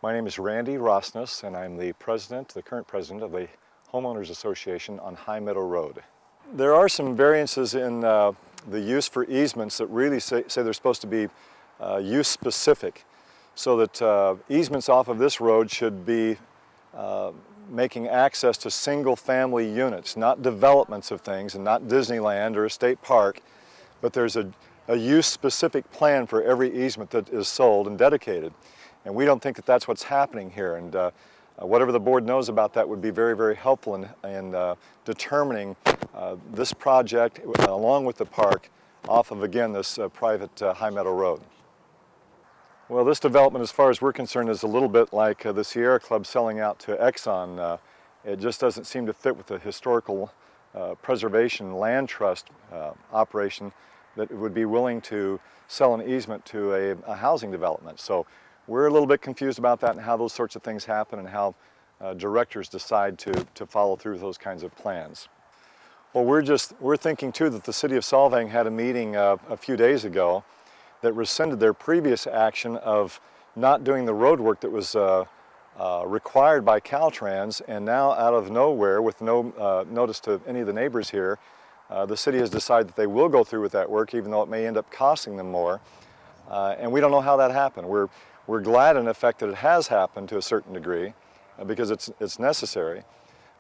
My name is Randy Rosnes, and I'm the current president of the Homeowners Association on High Meadow Road. There are some variances in the use for easements that really say they're supposed to be use specific, so that easements off of this road should be making access to single family units, not developments of things and not Disneyland or a state park, but there's a use specific plan for every easement that is sold and dedicated. And we don't think that that's what's happening here, and whatever the board knows about that would be very, very helpful in determining this project along with the park off of, again, this private High Meadow Road. Well, this development, as far as we're concerned, is a little bit like the Sierra Club selling out to Exxon. It just doesn't seem to fit with the historical preservation land trust operation that would be willing to sell an easement to a housing development. So we're a little bit confused about that and how those sorts of things happen and how directors decide to follow through with those kinds of plans. Well, we're thinking too that the city of Solvang had a meeting a few days ago that rescinded their previous action of not doing the road work that was required by Caltrans, and now out of nowhere, with no notice to any of the neighbors here, the city has decided that they will go through with that work, even though it may end up costing them more. And we don't know how that happened. We're glad in effect that it has happened to a certain degree because it's necessary,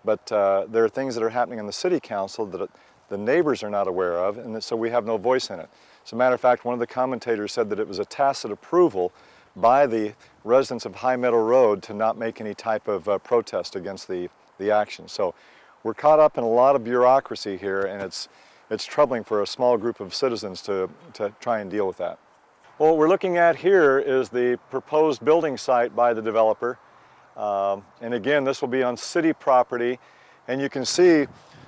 but there are things that are happening in the city council that the neighbors are not aware of, and so we have no voice in it. As a matter of fact, one of the commentators said that it was a tacit approval by the residents of High Meadow Road to not make any type of protest against the action. So we're caught up in a lot of bureaucracy here, and it's troubling for a small group of citizens to try and deal with that. Well, what we're looking at here is the proposed building site by the developer. And again, this will be on city property. And you can see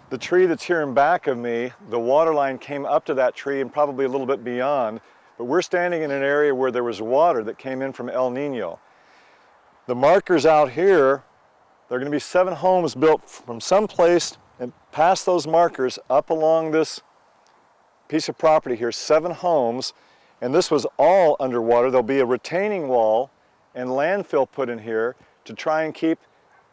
the tree that's here in back of me, the water line came up to that tree and probably a little bit beyond. But we're standing in an area where there was water that came in from El Nino. The markers out here, there are going to be 7 homes built from some place and past those markers up along this piece of property here, 7 homes. And this was all underwater. There'll be a retaining wall and landfill put in here to try and keep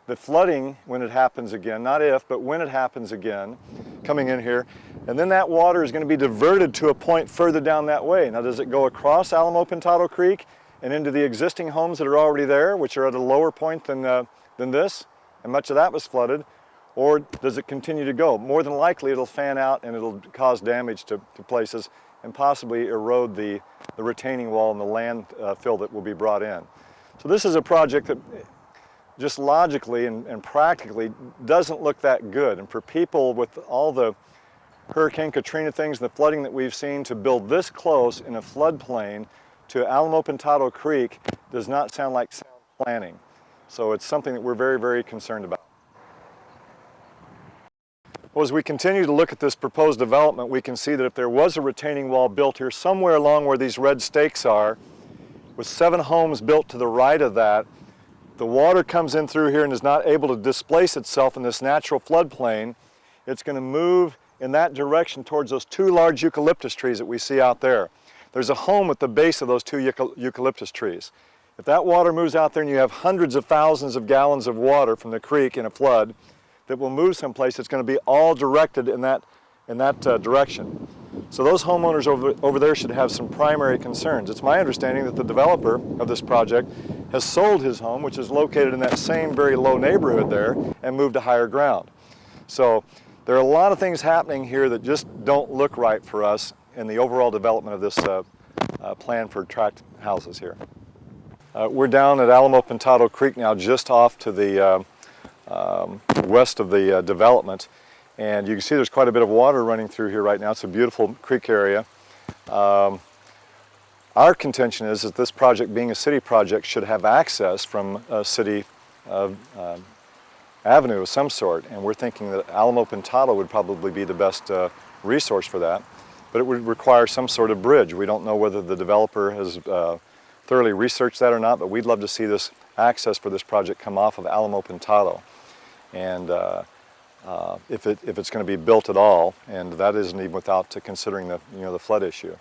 the flooding when it happens again, not if, but when it happens again, coming in here. And then that water is going to be diverted to a point further down that way. Now, does it go across Alamo Pintado Creek and into the existing homes that are already there, which are at a lower point than this, and much of that was flooded, or does it continue to go? More than likely, it'll fan out and it'll cause damage to places and possibly erode the retaining wall and the landfill that will be brought in. So this is a project that just logically and practically doesn't look that good. And for people with all the Hurricane Katrina things, the flooding that we've seen, to build this close in a floodplain to Alamo Pintado Creek does not sound like sound planning. So it's something that we're very, very concerned about. Well, as we continue to look at this proposed development, we can see that if there was a retaining wall built here somewhere along where these red stakes are, with 7 homes built to the right of that, the water comes in through here and is not able to displace itself in this natural floodplain. It's going to move in that direction towards those 2 large eucalyptus trees that we see out there. There's a home at the base of those 2 eucalyptus trees. If that water moves out there and you have hundreds of thousands of gallons of water from the creek in a flood that will move someplace, it's going to be all directed in that direction. So those homeowners over there should have some primary concerns. It's my understanding that the developer of this project has sold his home, which is located in that same very low neighborhood there, and moved to higher ground. So there are a lot of things happening here that just don't look right for us in the overall development of this plan for tract houses here. We're down at Alamo Pintado Creek now, just off to the west of the development, and you can see there's quite a bit of water running through here right now. It's a beautiful creek area. Our contention is that this project, being a city project, should have access from a city avenue of some sort, and we're thinking that Alamo Pintado would probably be the best resource for that, but it would require some sort of bridge. We don't know whether the developer has thoroughly researched that or not, but we'd love to see this access for this project come off of Alamo Pintado. And if it's going to be built at all, and that isn't even without considering the flood issue.